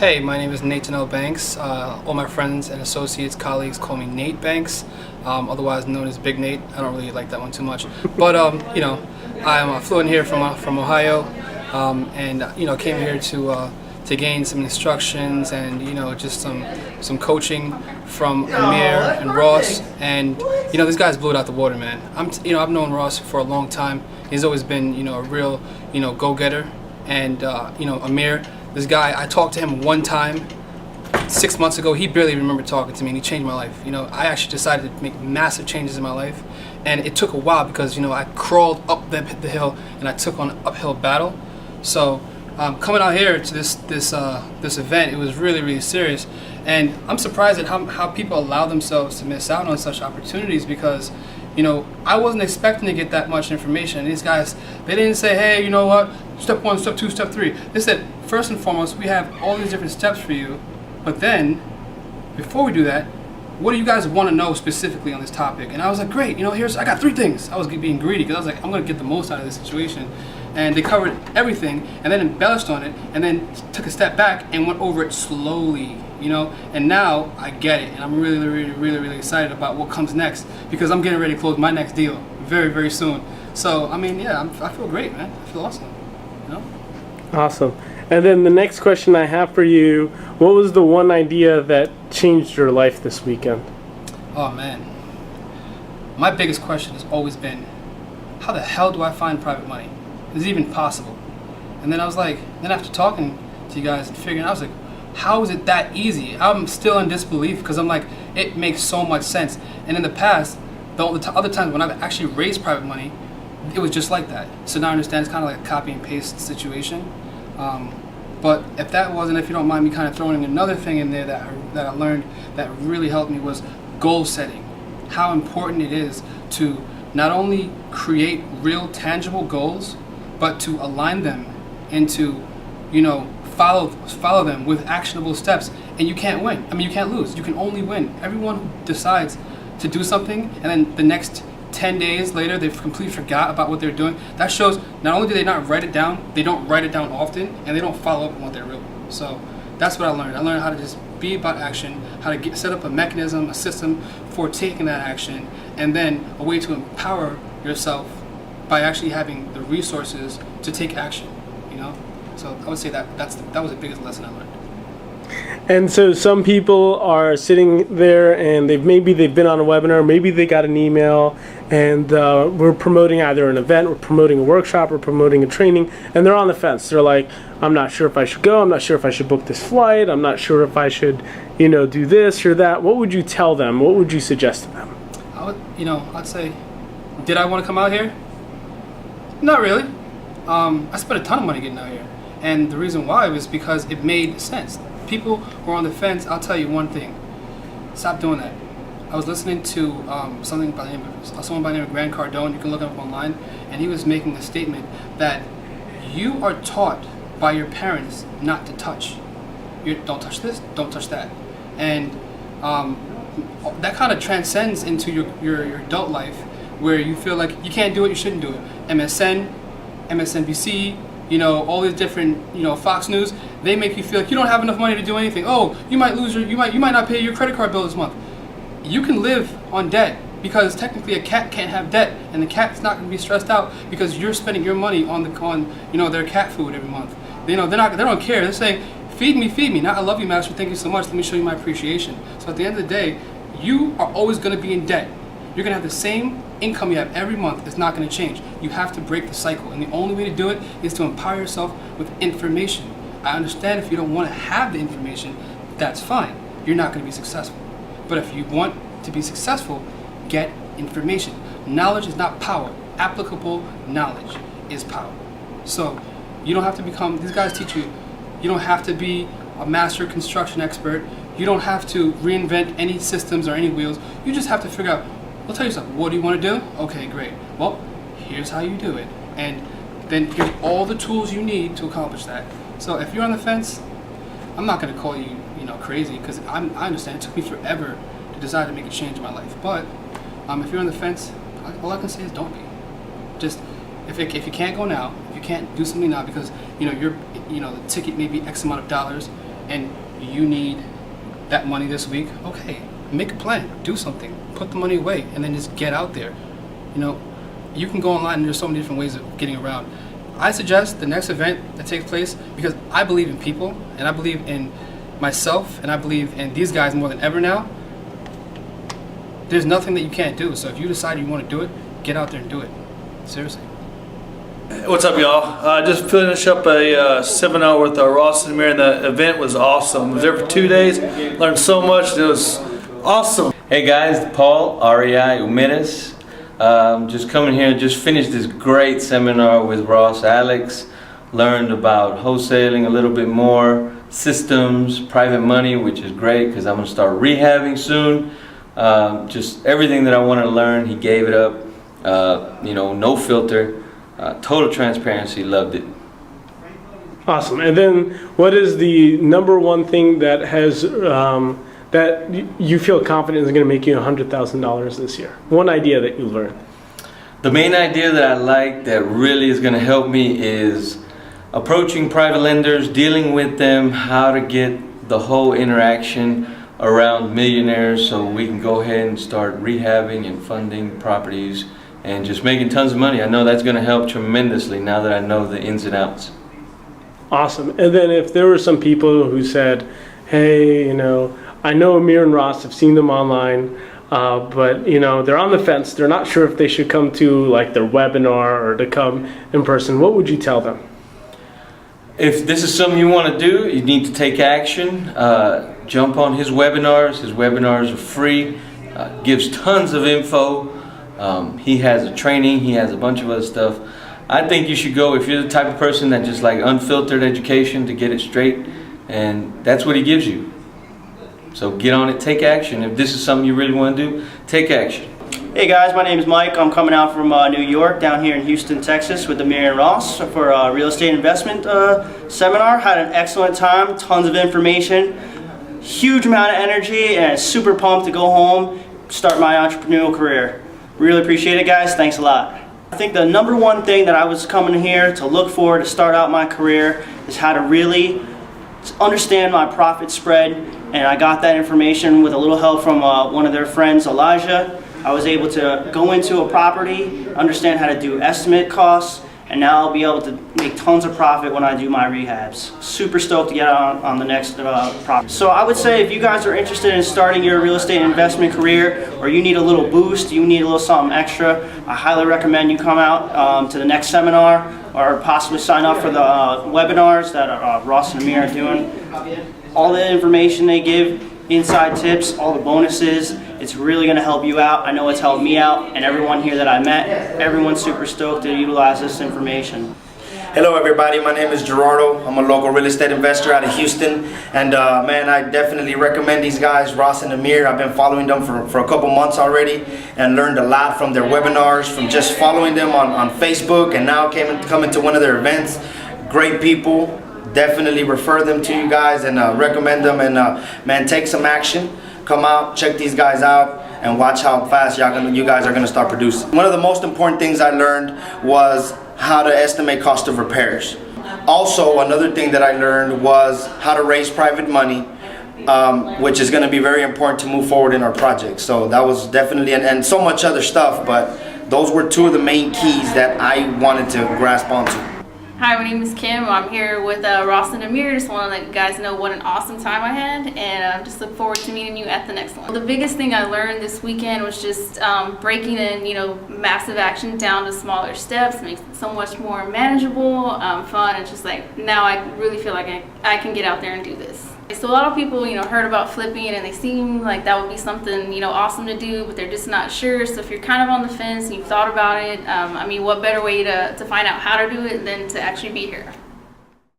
Hey, my name is Nathan Banks. All my friends and associates, colleagues call me Nate Banks, otherwise known as Big Nate. I don't really like that one too much. But, I'm fluent here from Ohio, and, came here to gain some instructions and, just some coaching from Amir and Ross. And, these guys blew it out the water, man. I've known Ross for a long time. He's always been, a real, go-getter. And, Amir, this guy, I talked to him one time 6 months ago. He barely remembered talking to me, and he changed my life. I actually decided to make massive changes in my life, and it took a while because, I crawled up the hill and I took on an uphill battle. So coming out here to this event, it was really, really serious. And I'm surprised at how people allow themselves to miss out on such opportunities because, I wasn't expecting to get that much information. And these guys, they didn't say, hey, you know what, step 1, step 2, step 3. They said, first and foremost, we have all these different steps for you. But then, before we do that, what do you guys want to know specifically on this topic? And I was like, great, I got 3 things. I was being greedy because I was like, I'm going to get the most out of this situation. And they covered everything and then embellished on it and then took a step back and went over it slowly, And now I get it, and I'm really, really, really, really excited about what comes next because I'm getting ready to close my next deal very, very soon. So, I feel great, man. I feel awesome, Awesome. And then the next question I have for you, what was the one idea that changed your life this weekend? Oh, man. My biggest question has always been, how the hell do I find private money? Is it even possible? And then I was like, after talking to you guys and figuring out, I was like, how is it that easy? I'm still in disbelief because I'm like, it makes so much sense. And in the past, the other times when I've actually raised private money, it was just like that. So now I understand it's kind of like a copy and paste situation. But if you don't mind me kind of throwing another thing in there that I learned that really helped me was goal setting. How important it is to not only create real tangible goals, but to align them into, follow them with actionable steps. And you can't win. You can't lose. You can only win. Everyone who decides to do something and then the next 10 days later they've completely forgot about what they're doing, that shows not only do they not write it down, they don't write it down often, and they don't follow up on what they're doing. So that's what I learned. I learned how to just be about action, how to set up a mechanism, a system for taking that action, and then a way to empower yourself by actually having the resources to take action. So I would say that was the biggest lesson I learned. And so some people are sitting there and they've been on a webinar, maybe they got an email, and we're promoting either an event, we're promoting a workshop, we're promoting a training, and they're on the fence. They're like, I'm not sure if I should go, I'm not sure if I should book this flight, I'm not sure if I should, do this or that. What would you tell them? What would you suggest to them? I'd say, did I want to come out here? Not really. I spent a ton of money getting out here. And the reason why was because it made sense. People who are on the fence, I'll tell you one thing. Stop doing that. I was listening to someone by the name of Grant Cardone. You can look him up online. And he was making a statement that you are taught by your parents not to touch. Don't touch this, don't touch that. And that kind of transcends into your adult life where you feel like you can't do it, you shouldn't do it. MSN, MSNBC, all these different, Fox News, they make you feel like you don't have enough money to do anything. Oh, you might not pay your credit card bill this month. You can live on debt because technically a cat can't have debt, and the cat's not going to be stressed out because you're spending your money on their cat food every month. They don't care. They're saying, feed me. Not I love you, master. Thank you so much. Let me show you my appreciation. So at the end of the day, you are always going to be in debt. You're going to have the same income you have every month. It's not going to change. You have to break the cycle, and the only way to do it is to empower yourself with information. I understand if you don't want to have the information, that's fine. You're not going to be successful. But if you want to be successful, get information. Knowledge is not power. Applicable knowledge is power. So you don't have to become, these guys teach you, you don't have to be a master construction expert. You don't have to reinvent any systems or any wheels. You just have to figure out, I'll tell you something, what do you want to do? Okay, great. Well, here's how you do it. And then here's all the tools you need to accomplish that. So if you're on the fence, I'm not going to call you, crazy, because I understand it took me forever to decide to make a change in my life. But if you're on the fence, all I can say is don't be. Just if you can't go now, if you can't do something now because the ticket may be X amount of dollars, and you need that money this week, okay, make a plan, do something, put the money away, and then just get out there. You know, you can go online and there's so many different ways of getting around. I suggest the next event that takes place, because I believe in people, and I believe in myself, and I believe in these guys more than ever now. There's nothing that you can't do. So if you decide you want to do it, get out there and do it. Seriously. What's up, y'all? Just finished up a seminar with Ross and Amir, and the event was awesome. I was there for 2 days, learned so much. It was awesome. Hey guys, Paul, REI Umedes. Just coming here, just finished this great seminar with Ross, Alex. Learned about wholesaling a little bit more, systems, private money, which is great because I'm going to start rehabbing soon. Just everything that I wanted to learn, he gave it up. You know, no filter, total transparency, loved it. Awesome. And then what is the number one thing that has that you feel confident is going to make you $100,000 this year? One idea that you learned. The main idea that I like that really is going to help me is approaching private lenders, dealing with them, how to get the whole interaction around millionaires so we can go ahead and start rehabbing and funding properties and just making tons of money. I know that's going to help tremendously now that I know the ins and outs. Awesome. And then if there were some people who said, hey, you know, I know Amir and Ross, have seen them online, but you know, they're on the fence, they're not sure if they should come to like their webinar or to come in person, what would you tell them? If this is something you want to do, you need to take action. Jump on his webinars. His webinars are free, gives tons of info. He has a training, he has a bunch of other stuff. I think you should go if you're the type of person that just like unfiltered education to get it straight, and that's what he gives you. So get on it, take action. If this is something you really want to do, take action. Hey guys, my name is Mike. I'm coming out from New York, down here in Houston, Texas with Amir and Ross for a real estate investment seminar. Had an excellent time, tons of information, huge amount of energy, and super pumped to go home, start my entrepreneurial career. Really appreciate it, guys. Thanks a lot. I think the number one thing that I was coming here to look for to start out my career is how to really understand my profit spread, and I got that information with a little help from one of their friends, Elijah. I was able to go into a property, understand how to do estimate costs, and now I'll be able to make tons of profit when I do my rehabs. Super stoked to get on the next property. So I would say if you guys are interested in starting your real estate investment career, or you need a little boost, you need a little something extra, I highly recommend you come out to the next seminar, or possibly sign up for the webinars that Ross and Amir are doing. All the information they give, inside tips, all the bonuses, it's really going to help you out. I know it's helped me out, and everyone here that I met, everyone's super stoked to utilize this information. Hello everybody, my name is Gerardo. I'm a local real estate investor out of Houston, and man, I definitely recommend these guys, Ross and Amir. I've been following them for a couple months already and learned a lot from their webinars, from just following them on Facebook, and now coming to one of their events. Great people. Definitely refer them to you guys and recommend them, and man, take some action. Come out, check these guys out, and watch how fast you guys are gonna start producing. One of the most important things I learned was how to estimate cost of repairs. Also, another thing that I learned was how to raise private money, which is gonna be very important to move forward in our project. So that was definitely, and so much other stuff, but those were two of the main keys that I wanted to grasp onto. Hi, my name is Kim. I'm here with Ross and Amir. Just want to let you guys know what an awesome time I had, and just look forward to meeting you at the next one. The biggest thing I learned this weekend was just breaking in, massive action down to smaller steps. Makes it so much more manageable, fun, and just like now I really feel like I can get out there and do this. So a lot of people, heard about flipping and they seem like that would be something, awesome to do, but they're just not sure. So if you're kind of on the fence and you've thought about it, what better way to find out how to do it than to actually be here.